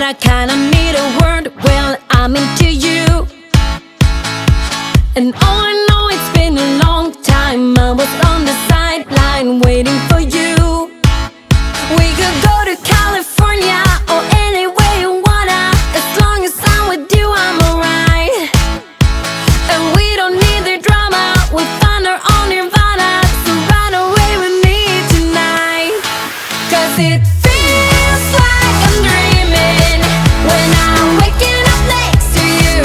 I kinda need a word. Well, I'm into you, and all I know, it's been a long time. I was on the sideline waiting for you. We could go to California or anywhere you wanna. As long as I'm with you, I'm alright. And we don't need the drama, we'll find our own nirvana. So run away with me tonight, 'cause it feels like I'm dreaming when I'm waking up next to you.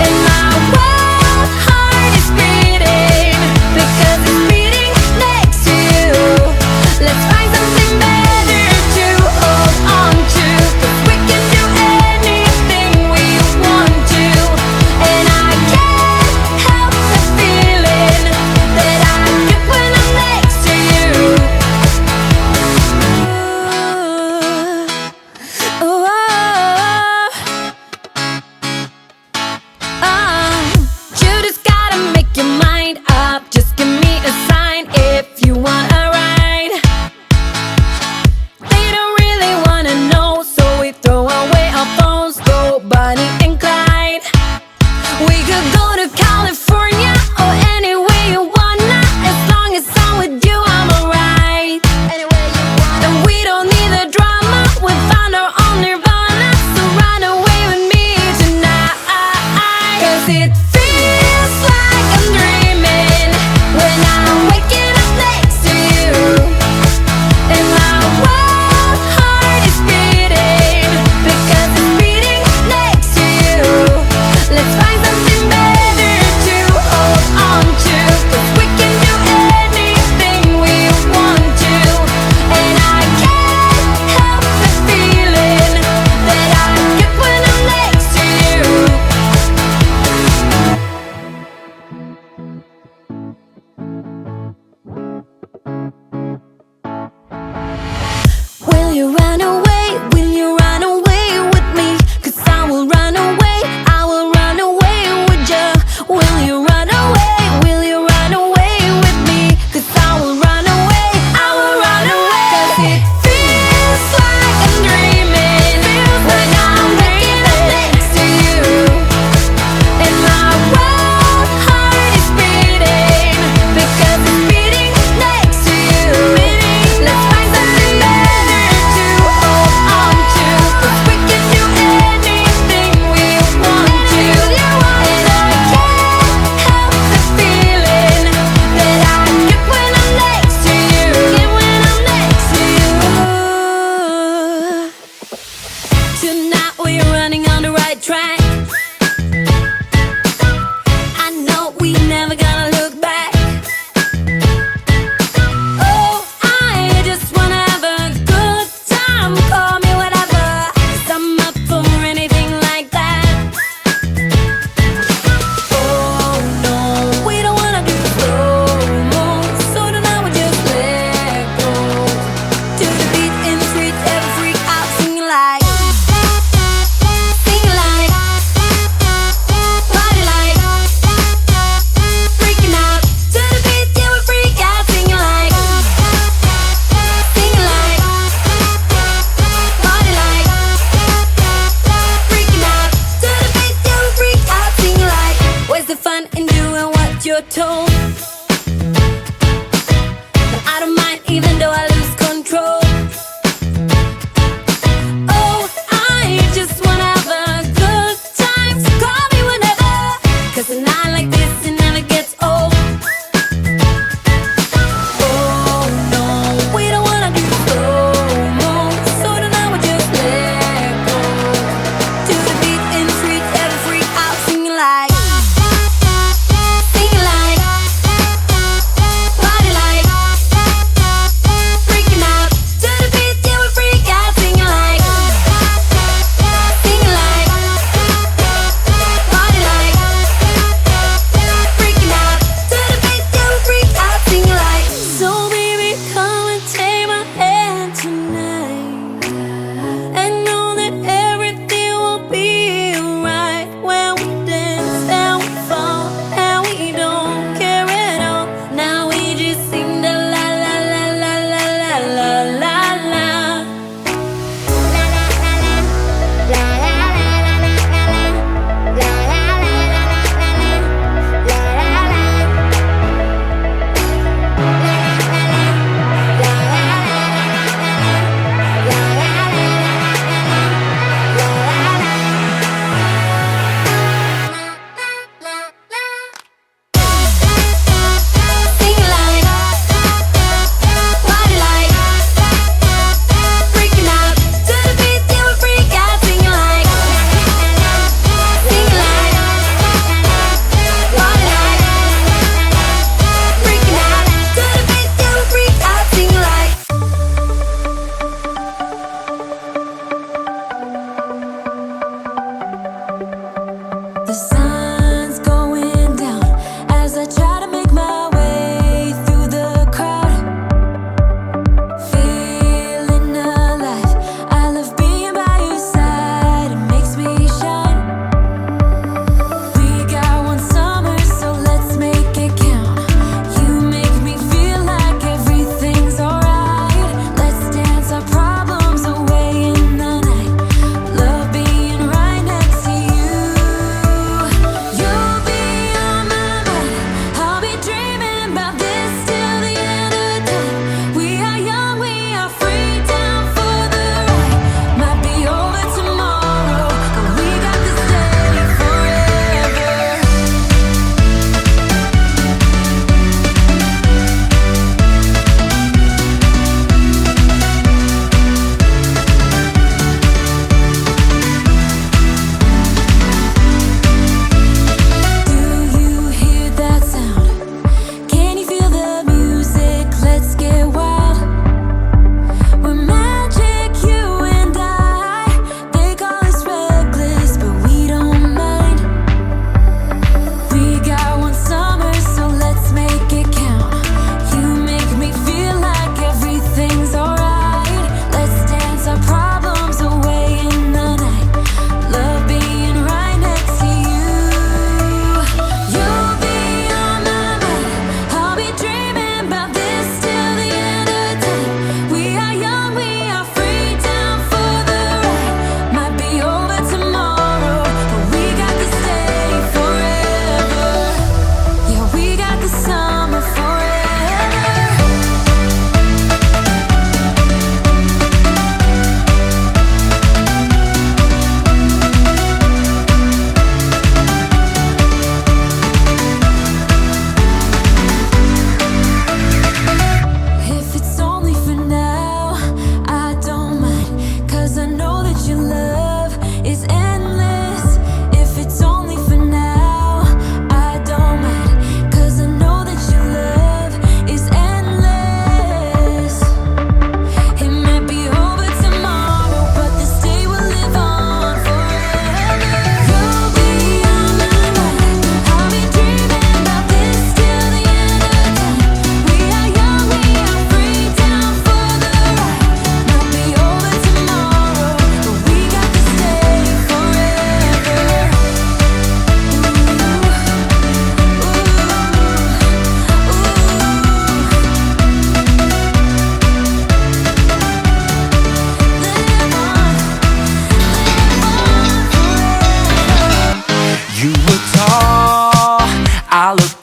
And my wild heart is beating because it's beating next to you. Let's find something better to hold on to, 'cause we can do anything we want to. And I can't help the feeling that I get when I'm next to you. Ooh, you just gotta make your mind up. Just give me a sign if you want a ride. They don't really wanna know, so we throw away our phones, go Bonnie and Clyde. We could go to California or anywhere you wanna. As long as I'm with you, I'm alright. And we don't need the drama, we found our own nirvana. So run away with me tonight, 'cause it feels like I'm dreaming when I'm waking up next to you. And my wild heart is beating because it's beating next to you. Let's find something better to hold on to, 'cause we can do anything we want to. And I can't help the feeling that I get when I'm next to you. Will you run away? Will you run away with me? 'Cause I will run away, I will run away with you. Will you run away? Will you run away with me? 'Cause I will run away, I will run away. 'Cause it feels like I'm dreaming when I'm waking up next to you. And my wild heart is beating because it's beating next to you. Let's find something better to hold on to, 'cause we can do anything we want to. And I can't help the feeling that I get when I'm next to you. Tonight we're running on the right track. I know we never gonna look back. Oh, I just wanna have a good time. Call me whatever, 'cause I'm up for anything like that. Oh no, we don't wanna do slow-mo, so tonight we just let go. To the beat in the streets, every freak out, singing like, party like, freaking out. To the beat, yeah, we freak out, singing like, party like, freaking out. To the beat, yeah, we freak out, singing like. Where's the fun in doing what you're told? But I don't mind even though I lose control. Oh, I just wanna have a good time, so call me whenever, 'cause a night like this, it never gets old. Oh no, we don't wanna do slow-mo, so tonight we just let go. To the beat in the streets, every freak out, singing like,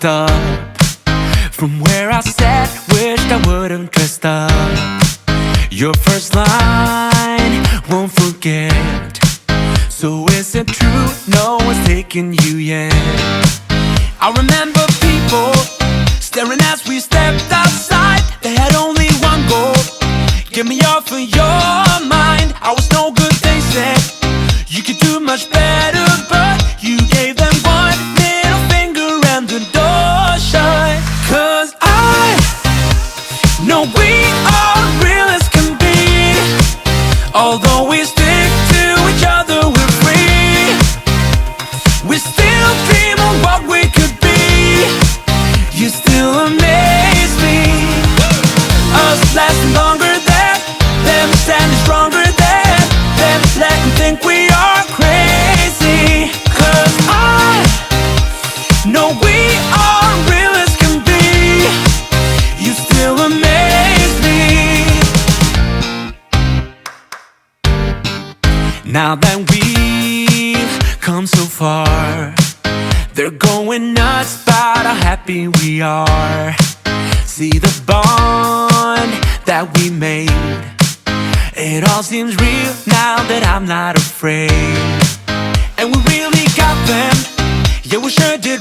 looked up from where I sat, wished I would've dressed up. Your first line, won't forget. So is it true, no one's taking you yet? I remember people staring as we stepped outside. They had only one goal, get me off of your mind. I was no good, they said. You could do much better, but you gave them one middle finger and the door shut. 'Cause I know we are real as can be. Although we stick to each other, we're free. We still dream of what we could be. You still amaze me. Us lasting longer than them, standing stronger than them. Let them think we are crazy. 'Cause I know we are real as can be. You still amaze me. Now that we've come so far, they're going nuts about how happy we are. See the bond that we made, it all seems real now that I'm not afraid. And we really got them, yeah, we sure did.